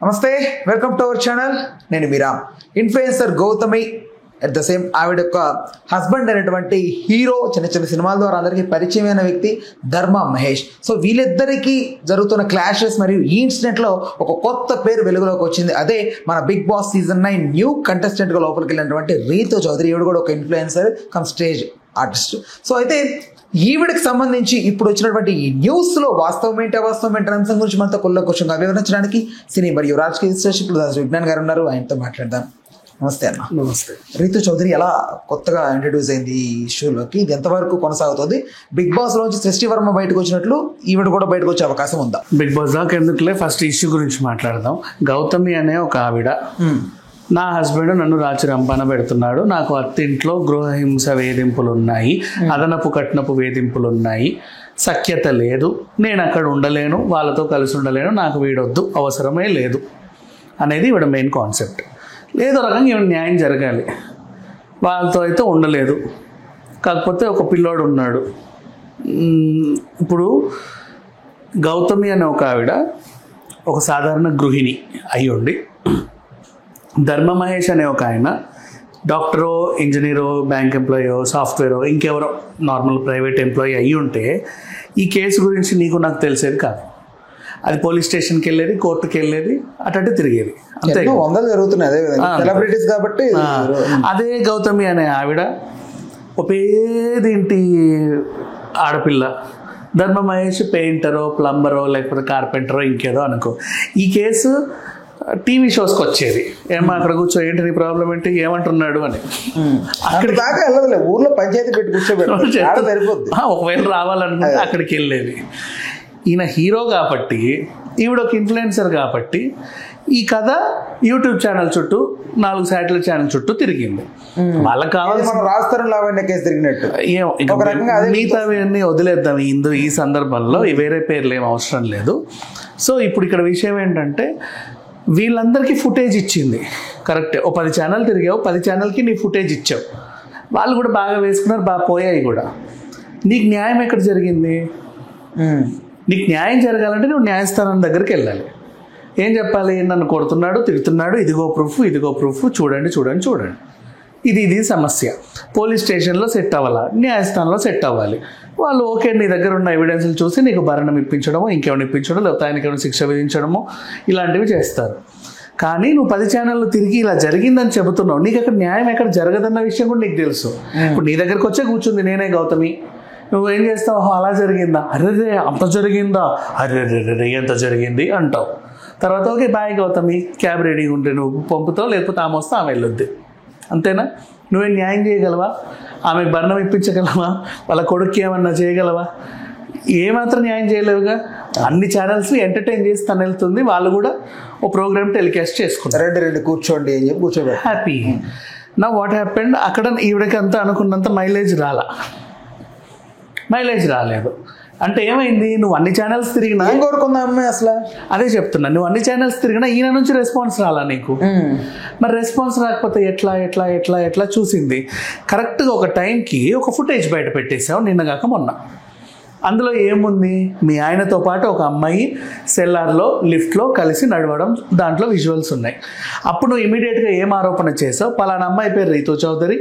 నమస్తే, welcome to our channel. నేను Meera. Influencer Gautami at the same ఆవిడ యొక్క హస్బెండ్ అయినటువంటి హీరో, చిన్న చిన్న సినిమాల ద్వారా అందరికీ పరిచయమైన వ్యక్తి ధర్మ మహేష్. సో వీళ్ళిద్దరికీ జరుగుతున్న క్లాషెస్ మరియు ఈ ఇన్సిడెంట్లో ఒక కొత్త పేరు వెలుగులోకి వచ్చింది. అదే మన బిగ్ బాస్ సీజన్ 9 న్యూ కంటెస్టెంట్గా లోపలికి వెళ్ళినటువంటి రీతు చౌదరి. ఈవిడ కూడా ఒక influencer come stage artist. So అయితే ఈవిడికి సంబంధించి ఇప్పుడు వచ్చినటువంటి ఈ న్యూస్లో వాస్తవం ఏంటి అవాస్తవం ఏంటి అంశం గురించి మనతో కొల్లకొచ్చంగా వివరించడానికి సినీ మరియు రాజకీయ విశ్లేషకులు విజ్ఞాన్ గారు ఉన్నారు. ఆయనతో మాట్లాడదాం. నమస్తే అన్న. నమస్తే. రీతు చౌదరి ఎలా కొత్తగా ఇంట్రడ్యూస్ అయింది ఈ ఇష్యూలోకి? ఇది ఎంతవరకు కొనసాగుతుంది? బిగ్ బాస్ లోంచి సృష్టి వర్మ బయటకు వచ్చినట్లు ఈవిడ కూడా బయటకు వచ్చే అవకాశం ఉందా? బిగ్ బాస్ దాకా ఎందుకులే, ఫస్ట్ ఇష్యూ గురించి మాట్లాడదాం. గౌతమి అనే ఒక ఆవిడ, నా హస్బెండ్ నన్ను రాచి రంపాన పెడుతున్నాడు, నాకు అత్తింట్లో గృహహింస వేధింపులు ఉన్నాయి, అదనపు కట్నపు వేధింపులు ఉన్నాయి, సఖ్యత లేదు, నేను అక్కడ ఉండలేను, వాళ్ళతో కలిసి ఉండలేను, నాకు వీడొద్దు, అవసరమే లేదు అనేది ఈవిడ మెయిన్ కాన్సెప్ట్. ఏదో రకంగా ఈవిడ న్యాయం జరగాలి. వాళ్ళతో అయితే ఉండలేదు, కాకపోతే ఒక పిల్లోడు ఉన్నాడు. ఇప్పుడు గౌతమి అనే ఒక ఆవిడ ఒక సాధారణ గృహిణి అయ్యుండి, ధర్మ మహేష్ అనే ఒక ఆయన డాక్టరో, ఇంజనీరో, బ్యాంక్ ఎంప్లాయో, సాఫ్ట్వేరో, ఇంకెవరో నార్మల్ ప్రైవేట్ ఎంప్లాయీ అయ్యి ఉంటే ఈ కేసు గురించి నీకు నాకు తెలిసేది కాదు. అది పోలీస్ స్టేషన్కి వెళ్ళేది, కోర్టుకి వెళ్ళేది, అటు తిరిగేది, అంతే. వందలు జరుగుతున్నాయి అదే విధంగా సెలబ్రిటీస్ కాబట్టి. అదే గౌతమి అనే ఆవిడ ఒక పేదింటి ఆడపిల్ల, ధర్మ మహేష్ పెయింటరో, ప్లంబరో, లేకపోతే కార్పెంటరో, ఇంకేదో అనుకో. ఈ కేసు టీవీ షోస్కి వచ్చేది, ఏమో అక్కడ కూర్చో, ఏంటి నీ ప్రాబ్లం ఏంటి, ఏమంటున్నాడు అని. అక్కడ దాకా వెళ్ళదులే, ఊర్లో పంచాయతీ పెట్టి కూర్చోబెట్టి ఒకవేళ రావాలనుకుంటే అక్కడికి వెళ్ళేది. ఈయన హీరో కాబట్టి, ఈవిడ ఒక ఇన్ఫ్లుయెన్సర్ కాబట్టి ఈ కథ యూట్యూబ్ ఛానల్ చుట్టూ, 4 శాటిలైట్ ఛానల్ చుట్టూ తిరిగింది. వాళ్ళకి కావాల్సిన మిగతావన్నీ వదిలేద్దాం ఈ సందర్భంలో, వేరే పేర్లు ఏం అవసరం లేదు. సో ఇప్పుడు ఇక్కడ విషయం ఏంటంటే, వీళ్ళందరికీ ఫుటేజ్ ఇచ్చింది. కరెక్టే, 10 ఛానల్ తిరిగావు, 10 ఛానల్కి నీ ఫుటేజ్ ఇచ్చావు, వాళ్ళు కూడా బాగా వేసుకున్నారు, బాగా పోయాయి కూడా. నీకు న్యాయం ఎక్కడ జరిగింది? నీకు న్యాయం జరగాలంటే నువ్వు న్యాయస్థానం దగ్గరికి వెళ్ళాలి. ఏం చెప్పాలి? నన్ను కొడుతున్నాడు, తిడుతున్నాడు, ఇదిగో ప్రూఫ్, చూడండి, ఇది సమస్య. పోలీస్ స్టేషన్లో సెట్ అవ్వాలా, న్యాయస్థానంలో సెట్ అవ్వాలి. వాళ్ళు ఓకే, నీ దగ్గర ఉన్న ఎవిడెన్స్లు చూసి నీకు భరణం ఇప్పించడమో, ఇంకేమైనా ఇప్పించడం, లేకపోతే ఆయనకి ఏమైనా శిక్ష విధించడమో, ఇలాంటివి చేస్తారు. కానీ నువ్వు 10 ఛానళ్ళు తిరిగి ఇలా జరిగిందని చెబుతున్నావు, నీకు అక్కడ న్యాయం ఎక్కడ జరగదన్న విషయం కూడా నీకు తెలుసు. ఇప్పుడు నీ దగ్గరకు వచ్చే కూర్చుంది నేనే గౌతమి, నువ్వేం చేస్తావు? అలా జరిగిందా, అరే అంత జరిగిందా, అరే ఎంత జరిగింది అంటావు. తర్వాత ఓకే బాయ్ గౌతమి, క్యాబ్ రెడీగా ఉంటే నువ్వు పంపుతావు, లేకపోతే ఆమె వస్తే ఆమె వెళ్ళొద్ది, అంతేనా? నువ్వేం న్యాయం చేయగలవా? ఆమెకు భరణం ఇప్పించగలవా? వాళ్ళ కొడుక్కి ఏమన్నా చేయగలవా? ఏమాత్రం న్యాయం చేయలేవుగా. అన్ని ఛానల్స్ని ఎంటర్టైన్ చేసి తను వెళ్తుంది, వాళ్ళు కూడా ఓ ప్రోగ్రామ్ టెలికాస్ట్ చేసుకుంటారు. రెండు కూర్చోండి అని చెప్పి కూర్చోబెట్టి హ్యాపీ. నా వాట్ హ్యాపెండ్, అక్కడ ఈవిడకి అంతా అనుకున్నంత మైలేజ్ రాలేదు. అంటే ఏమైంది? నువ్వు అన్ని ఛానల్స్ తిరిగినా, కోరుకుందా అమ్మాయి అసలు? అదే చెప్తున్నా, నువ్వు అన్ని ఛానల్స్ తిరిగినా ఈయన నుంచి రెస్పాన్స్ రాలా నీకు. మరి రెస్పాన్స్ రాకపోతే ఎట్లా చూసింది. కరెక్ట్గా ఒక టైంకి ఒక ఫుటేజ్ బయట పెట్టేసావు, నిన్నగాక మొన్న. అందులో ఏముంది? మీ ఆయనతో పాటు ఒక అమ్మాయి సెల్లార్లో, లిఫ్ట్లో కలిసి నడవడం, దాంట్లో విజువల్స్ ఉన్నాయి. అప్పుడు నువ్వు ఇమీడియట్గా ఏం ఆరోపణ చేసావు? పలానా అమ్మాయి పేరు రీతు చౌదరి,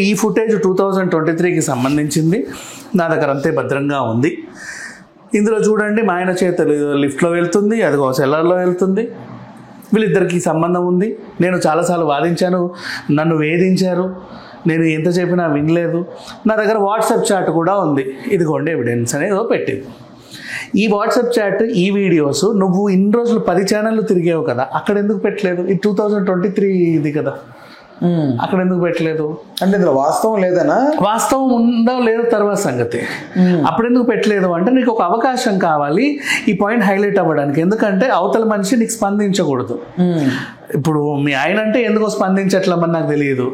ఈ ఫుటేజ్ 2023కి సంబంధించింది, నా దగ్గర అంతే భద్రంగా ఉంది. ఇందులో చూడండి, మా ఆయన చేతులు లిఫ్ట్లో వెళ్తుంది, అదిగో సెల్లార్లో వెళ్తుంది, వీళ్ళిద్దరికి సంబంధం ఉంది. నేను చాలాసార్లు వాదించాను, నన్ను వేధించారు, నేను ఎంత చెప్పినా వినలేదు. నా దగ్గర వాట్సాప్ చాట్ కూడా ఉంది, ఇదిగోండి ఎవిడెన్స్ అనేది పెట్టింది. ఈ వాట్సాప్ చాట్, ఈ వీడియోస్ నువ్వు ఇన్ని రోజులు 10 ఛానళ్ళు తిరిగావు కదా, అక్కడ ఎందుకు పెట్టలేదు? ఇది 2023 ఇది కదా, అక్కడ ఎందుకు పెట్టలేదు? అంటే ఇందులో వాస్తవం లేదనా? వాస్తవం ఉందో లేదో తర్వాత సంగతి. అప్పుడు ఎందుకు పెట్టలేదు అంటే, నీకు ఒక అవకాశం కావాలి ఈ పాయింట్ హైలైట్ అవ్వడానికి. ఎందుకంటే అవతల మనిషి నీకు స్పందించకూడదు. ఇప్పుడు మీ ఆయన అంటే ఎందుకో స్పందించట్లేమని నాకు తెలియదు.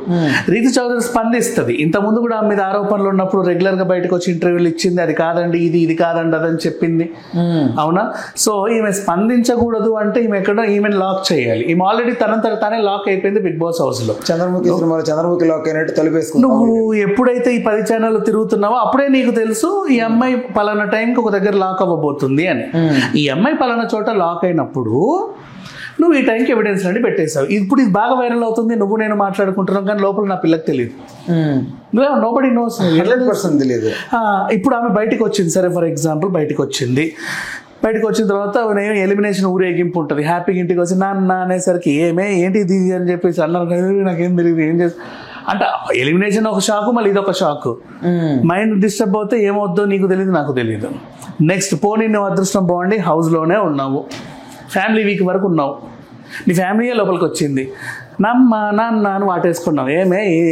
రీతు చౌదరి స్పందిస్తుంది. ఇంతకుముందు కూడా ఆమె మీద ఆరోపణలు ఉన్నప్పుడు రెగ్యులర్ గా బయటకు వచ్చి ఇంటర్వ్యూలు ఇచ్చింది, అది కాదండి ఇది కాదండి అదని చెప్పింది, అవునా? సో ఈమె స్పందించకూడదు అంటే ఈమెను లాక్ చేయాలి. ఈమె ఆల్రెడీ తనంతట తానే లాక్ అయిపోయింది బిగ్ బాస్ హౌస్ లో. చంద్రముఖి లాక్ అయినట్టు తలిపేసుకున్నావు. నువ్వు ఎప్పుడైతే ఈ 10 ఛానళ్ళు తిరుగుతున్నావో అప్పుడే నీకు తెలుసు ఈ అమ్మాయి పలానా టైంకి ఒక దగ్గర లాక్ అవ్వబోతుంది అని. ఈ అమ్మాయి పలానా చోట లాక్ అయినప్పుడు నువ్వు ఈ టైంకి ఎవిడెన్స్ అన్ని పెట్టేశావు. ఇప్పుడు ఇది బాగా వైరల్ అవుతుంది, నువ్వు నేను మాట్లాడుకుంటున్నాం, కానీ లోపల నా పిల్లకి తెలియదు. నోబడీ నోస్, 100% తెలియదు. ఇప్పుడు ఆమె బయటకు వచ్చింది, సరే ఫర్ ఎగ్జాంపుల్ బయటకు వచ్చింది. బయటకు వచ్చిన తర్వాత ఎలిమినేషన్ ఊరేగింపు ఉంటుంది. హ్యాపీగా ఇంటికి వచ్చి నాన్న అనేసరికి ఏంటి ఇది అని చెప్పేసి అన్నారు. నాకేం తెలియదు ఏం చేస్తా అంటే ఎలిమినేషన్ ఒక షాకు, మళ్ళీ ఇది ఒక షాకు. మైండ్ డిస్టర్బ్ అవుతే ఏమవుద్దో నీకు తెలియదు, నాకు తెలియదు. నెక్స్ట్ పోనీ నువ్వు అదృష్టం బాగుండి హౌస్లోనే ఉన్నావు, ఫ్యామిలీ వీక్ వరకు ఉన్నావు, నీ ఫ్యామిలీయే లోపలికి వచ్చింది, నాన్న వాటేసుకున్నావు.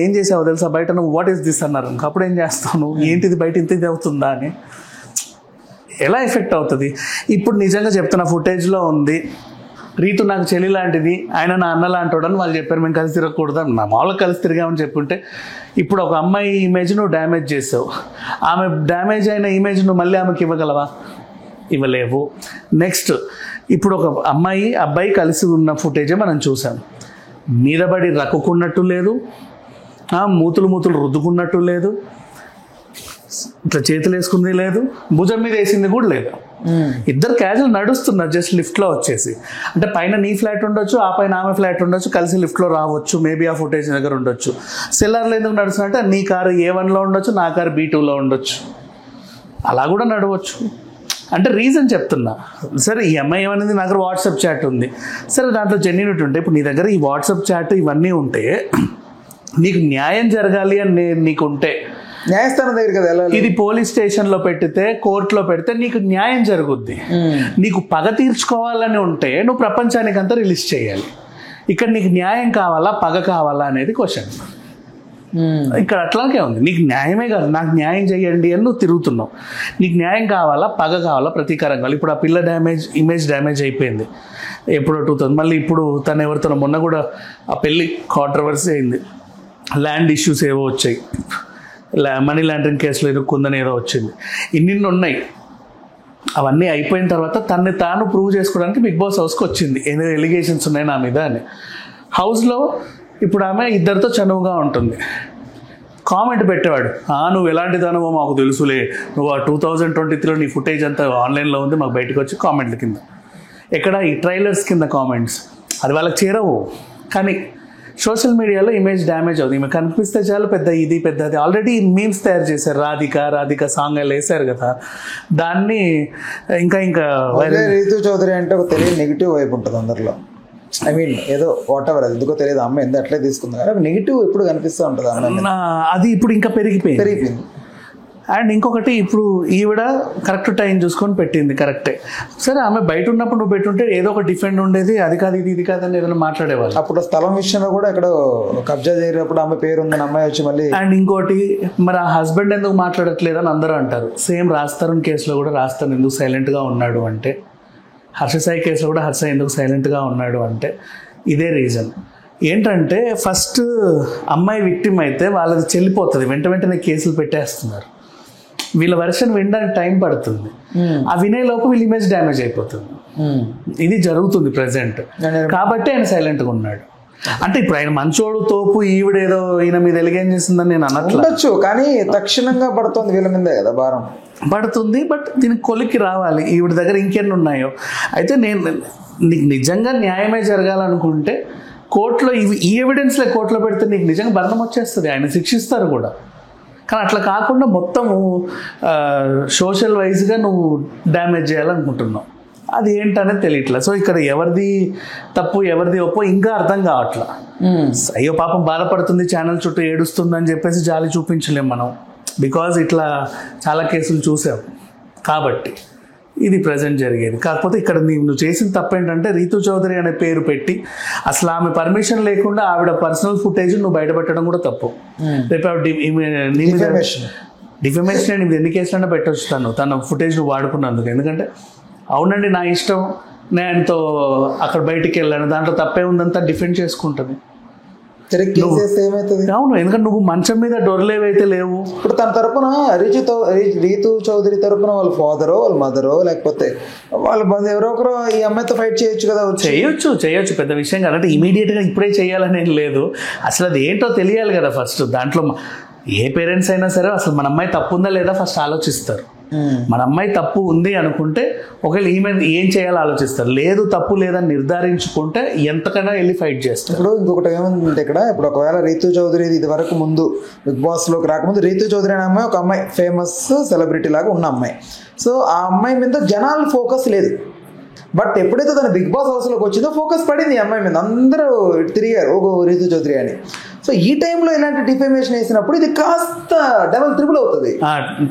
ఏం చేసావు తెలుసా బయట, నువ్వు వాట్ ఈస్ దిస్ అన్నారు. అప్పుడు ఏం చేస్తావు, ఏంటిది బయట ఇంత ఇది అవుతుందా అని ఎలా ఎఫెక్ట్ అవుతుంది? ఇప్పుడు నిజంగా చెప్తున్న ఫుటేజ్లో ఉంది, రీతు నాకు చెల్లి లాంటిది, ఆయన నా అన్న లాంటి అని వాళ్ళు చెప్పారు. మేము కలిసి తిరగకూడదు, నా మామూలుగా కలిసి తిరిగామని చెప్పుంటే ఇప్పుడు ఒక అమ్మాయి ఇమేజ్ నువ్వు డ్యామేజ్ చేసావు. ఆమె డ్యామేజ్ అయిన ఇమేజ్ నువ్వు మళ్ళీ ఆమెకి ఇవ్వగలవా? ఇవ్వలేవు. నెక్స్ట్ ఇప్పుడు ఒక అబ్బాయి కలిసి ఉన్న ఫుటేజే మనం చూసాం. మీదబడి రక్కున్నట్టు లేదు, మూతులు రుద్దుకున్నట్టు లేదు, ఇట్లా చేతులు వేసుకుంది లేదు, భుజం మీద వేసింది కూడా లేదు. ఇద్దరు క్యాజువల్ నడుస్తున్నారు జస్ట్ లిఫ్ట్లో వచ్చేసి. అంటే పైన నీ ఫ్లాట్ ఉండొచ్చు, ఆ పైన ఆమె ఫ్లాట్ ఉండొచ్చు, కలిసి లిఫ్ట్లో రావచ్చు, మేబీ ఆ ఫుటేజ్ దగ్గర ఉండొచ్చు. సెల్లర్లో ఎందుకు నడుస్తున్నట్టే నీ కారు A1లో ఉండొచ్చు, నా కారు B2లో ఉండొచ్చు, అలా కూడా నడవచ్చు. అంటే రీజన్ చెప్తున్నా. సరే ఈ అమ్మాయి ఏమనేది, నా దగ్గర వాట్సాప్ చాట్ ఉంది, సరే దాంట్లో జెన్యూనిటీ ఉంటే, ఇప్పుడు నీ దగ్గర ఈ వాట్సాప్ చాట్ ఇవన్నీ ఉంటే నీకు న్యాయం జరగాలి అని నీకు ఉంటే న్యాయస్థానం దగ్గర కదా వెళ్ళాలి. ఇది పోలీస్ స్టేషన్లో పెట్టితే, కోర్టులో పెడితే నీకు న్యాయం జరుగుద్ది. నీకు పగ తీర్చుకోవాలని ఉంటే నువ్వు ప్రపంచానికంతా రిలీజ్ చేయాలి. ఇక్కడ నీకు న్యాయం కావాలా పగ కావాలా అనేది క్వశ్చన్. ఇక్కడ అట్లాగే ఉంది. నీకు న్యాయమే కాదు, నాకు న్యాయం చేయండి అని నువ్వు తిరుగుతున్నావు. నీకు న్యాయం కావాలా పగ కావాలా ప్రతీకారం కావాలి. ఇప్పుడు ఆ పిల్ల ఇమేజ్ డ్యామేజ్ అయిపోయింది ఎప్పుడో 2000. మళ్ళీ ఇప్పుడు తను ఎవరితో మొన్న కూడా ఆ పెళ్ళి కాంట్రవర్సీ అయింది, ల్యాండ్ ఇష్యూస్ ఏవో వచ్చాయి, మనీ లాండరింగ్ కేసులో ఇరుక్కుందని ఏదో వచ్చింది, ఇన్ని ఉన్నాయి. అవన్నీ అయిపోయిన తర్వాత తనని తాను ప్రూవ్ చేసుకోవడానికి బిగ్ బాస్ హౌస్కి వచ్చింది, ఏదో ఎలిగేషన్స్ ఉన్నాయి నా మీద అని. హౌస్లో ఇప్పుడు ఆమె ఇద్దరితో చనువుగా ఉంటుంది. కామెంట్ పెట్టేవాడు, నువ్వు ఎలాంటి దానవో మాకు తెలుసులే, నువ్వు ఆ 2023లో నీ ఫుటేజ్ అంతా ఆన్లైన్లో ఉంది, మాకు బయటకు వచ్చి కామెంట్ల కింద, ఎక్కడ ఈ ట్రైలర్స్ కింద కామెంట్స్, అది వాళ్ళకి చేరవు. కానీ సోషల్ మీడియాలో ఇమేజ్ డ్యామేజ్ అవుతుంది. ఈమె కనిపిస్తే చాలు పెద్దది. ఆల్రెడీ మీమ్స్ తయారు చేశారు, రాధిక సాంగ్ వేసారు కదా, దాన్ని ఇంకా రీతు చౌదరి అంటే ఒక తెలియని నెగిటివ్ వైపు ఉంటుంది అందరిలో. ఐ మీన్ ఏదో వాట్ ఎవర్, అది ఎందుకో తెలియదు, అమ్మ ఎందుకు అట్లే తీసుకుంది కానీ నెగిటివ్ ఎప్పుడు కనిపిస్తూ ఉంటుంది అమ్మ. అది ఇప్పుడు ఇంకా పెరిగిపోయింది. అండ్ ఇంకొకటి, ఇప్పుడు ఈవిడ కరెక్ట్ టైం చూసుకొని పెట్టింది, కరెక్టే. సరే ఆమె బయట ఉన్నప్పుడు నువ్వు పెట్టుంటే ఏదో ఒక డిఫెండ్ ఉండేది, అది కాదు ఇది కాదని ఏదైనా మాట్లాడేవాళ్ళు. అప్పుడు స్థలం విషయంలో కూడా ఇక్కడ కబ్జా చేసినప్పుడు ఆమె పేరు ఉందని అమ్మాయి వచ్చి మళ్ళీ. అండ్ ఇంకోటి, మరి ఆ హస్బెండ్ ఎందుకు మాట్లాడట్లేదని అందరూ అంటారు. సేమ్ రాజ్ కేసులో కూడా రాజ్ ఎందుకు సైలెంట్గా ఉన్నాడు అంటే, హర్ష సాయి కేసులో కూడా హర్ష ఎందుకు సైలెంట్గా ఉన్నాడు అంటే ఇదే రీజన్. ఏంటంటే ఫస్ట్ అమ్మాయి విక్టిమ్ అయితే వాళ్ళది చెల్లిపోతుంది, వెంటనే కేసులు పెట్టేస్తున్నారు. వీళ్ళ వెర్షన్ వినడానికి టైం పడుతుంది, ఆ వినే లోపు వీళ్ళ ఇమేజ్ డ్యామేజ్ అయిపోతుంది. ఇది జరుగుతుంది ప్రెసెంట్. కాబట్టి ఆయన సైలెంట్గా ఉన్నాడు. అంటే ఇప్పుడు ఆయన మంచోడు తోపు, ఈవిడేదో ఈయన మీద ఎలిగేషన్ చేసిందని నేను అనట్లేదు, కానీ తక్షణంగా పడుతుంది వీళ్ళ మీదే కదా భారం పడుతుంది. బట్ దీనికి కొలిక్కి రావాలి, ఈవిడ దగ్గర ఇంకెన్ని ఉన్నాయో. అయితే నీకు నిజంగా న్యాయమే జరగాలనుకుంటే కోర్టులో ఈ ఎవిడెన్స్లే కోర్టులో పెడితే నీకు నిజంగా బంధం వచ్చేస్తుంది, ఆయన శిక్షిస్తారు కూడా. కానీ అట్లా కాకుండా మొత్తం సోషల్ వైజ్గా నువ్వు డ్యామేజ్ చేయాలనుకుంటున్నావు, అది ఏంటనేది తెలియట్లేదు. సో ఇక్కడ ఎవరిది తప్పు ఎవరిది ఒప్పో ఇంకా అర్థం కావట్లా. అయ్యో పాపం బాధపడుతుంది, ఛానల్ చుట్టూ ఏడుస్తుంది అని చెప్పేసి జాలి చూపించలేం మనం, బికాజ్ ఇట్లా చాలా కేసులు చూసాం కాబట్టి. ఇది ప్రజెంట్ జరిగేది. కాకపోతే ఇక్కడ నువ్వు చేసిన తప్పు ఏంటంటే రీతు చౌదరి అనే పేరు పెట్టి అసలు ఆమె పర్మిషన్ లేకుండా ఆవిడ పర్సనల్ ఫుటేజ్ నువ్వు బయటపెట్టడం కూడా తప్పు. రేపు డిఫమేషన్ ఎన్ని కేసులైనా పెట్టవచ్చు తన ఫుటేజ్ నువ్వు వాడుకున్నందుకు. ఎందుకంటే అవునండి నా ఇష్టం, నేనుతో అక్కడ బయటికి వెళ్ళాను, దాంట్లో తప్పే ఉందంతా డిఫెండ్ చేసుకుంటుంది. తిరిగి కేసు ఏమవుతుంది? అవును, ఎందుకంటే నువ్వు మంచం మీద డొరలేవైతే లేవు. ఇప్పుడు తన తరపున రీతు చౌదరి తరపున వాళ్ళ ఫాదరో వాళ్ళ మదరో లేకపోతే వాళ్ళ బంధు ఎవరో ఒకరు ఈ అమ్మాయితో ఫైట్ చేయొచ్చు కదా. చేయొచ్చు, పెద్ద విషయం కాదంటే ఇమీడియట్గా ఇప్పుడే చేయాలని ఏం లేదు. అసలు అది ఏంటో తెలియాలి కదా ఫస్ట్. దాంట్లో ఏ పేరెంట్స్ అయినా సరే అసలు మన అమ్మాయి తప్పు ఉందా లేదా ఫస్ట్ ఆలోచిస్తారు. మన అమ్మాయి తప్పు ఉంది అనుకుంటే ఒకవేళ ఈమె ఏం చేయాలో ఆలోచిస్తారు. లేదు తప్పు లేదని నిర్ధారించుకుంటే ఎంతకైనా వెళ్ళి ఫైట్ చేస్తారు. ఇప్పుడు ఇంకొకటి ఏమంటే ఇక్కడ ఇప్పుడు ఒకవేళ రీతు చౌదరి ఇది వరకు ముందు బిగ్ బాస్ లోకి రాకముందు రీతు చౌదరి అనే అమ్మాయి ఒక అమ్మాయి ఫేమస్ సెలబ్రిటీ లాగా ఉన్న అమ్మాయి. సో ఆ అమ్మాయి మీద జనాలు ఫోకస్ లేదు. బట్ ఎప్పుడైతే తన బిగ్ బాస్ హౌస్లోకి వచ్చిందో ఫోకస్ పడింది ఈ అమ్మాయి మీద, అందరూ తిరిగారు ఓ రీతు చౌదరి అని. సో ఈ టైంలో ఇలాంటి డిఫేమేషన్ వేసినప్పుడు ఇది కాస్త డబల్ ట్రిపుల్ అవుతుంది.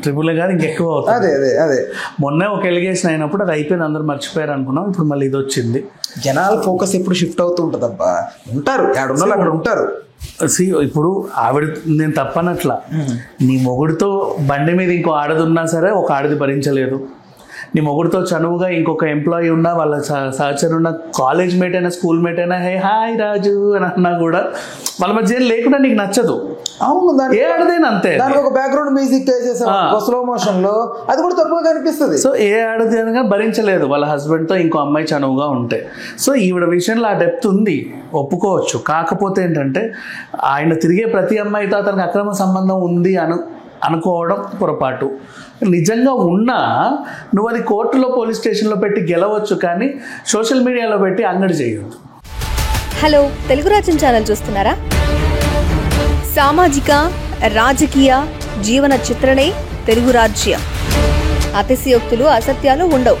ట్రిపుల్ కాదు ఇంకెక్కువ అవుతుంది. అదే అదే అదే మొన్నే ఒక ఎలిగేషన్ అయినప్పుడు అది అయిపోయింది, అందరూ మర్చిపోయారు అనుకున్నాం. ఇప్పుడు మళ్ళీ ఇది వచ్చింది. జనాల ఫోకస్ ఎప్పుడు షిఫ్ట్ అవుతూ ఉంటుంది అబ్బా. ఉంటారు ఆడున్న అక్కడ ఉంటారు. ఇప్పుడు ఆవిడ నేను తప్పనట్లా, నీ మొగుడితో బండి మీద ఇంకో ఆడది ఉన్నా సరే ఒక ఆడది భరించలేదు. నీ మొగుడితో చనువుగా ఇంకొక ఎంప్లాయీ ఉన్నా, వాళ్ళ సహచరు ఉన్న, కాలేజ్ మేట్ అయినా స్కూల్ మేట్ అయినా హే హాయ్ రాజు అని అన్నా కూడా వాళ్ళ మధ్య లేకుండా నీకు నచ్చదు. అవును, ఏ ఆడదైనా అంతే. దానికి ఒక బ్యాక్గ్రౌండ్ మ్యూజిక్ స్లో మోషన్ లో అది కూడా తప్పుగా కనిపిస్తుంది. సో ఏ ఆడది అనగా భరించలేదు వాళ్ళ హస్బెండ్తో ఇంకో అమ్మాయి చనువుగా ఉంటే. సో ఈవిడ విషయంలో ఆ డెప్త్ ఉంది, ఒప్పుకోవచ్చు. కాకపోతే ఏంటంటే ఆయన తిరిగే ప్రతి అమ్మాయితో అతనికి అక్రమ సంబంధం ఉంది అనుకోవడం పొరపాటు. నిజంగా ఉన్నా నువ్వు అది కోర్టులో పోలీస్ స్టేషన్లో పెట్టి గెలవచ్చు, కానీ సోషల్ మీడియాలో పెట్టి అంగడి చేయొద్దు. హలో, తెలుగు రాజ్యం ఛానల్ చూస్తున్నారా? సామాజిక రాజకీయ జీవన చిత్రణే తెలుగు రాజ్యం. అతిశయోక్తులు అసత్యాలు ఉండవు.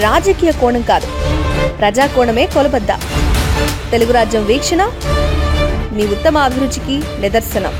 రాజకీయ కోణం కాదు, ప్రజా కోణమే కొలబద్ద. తెలుగు రాజ్యం వీక్షణ మీ ఉత్తమ అభిరుచికి నిదర్శనం.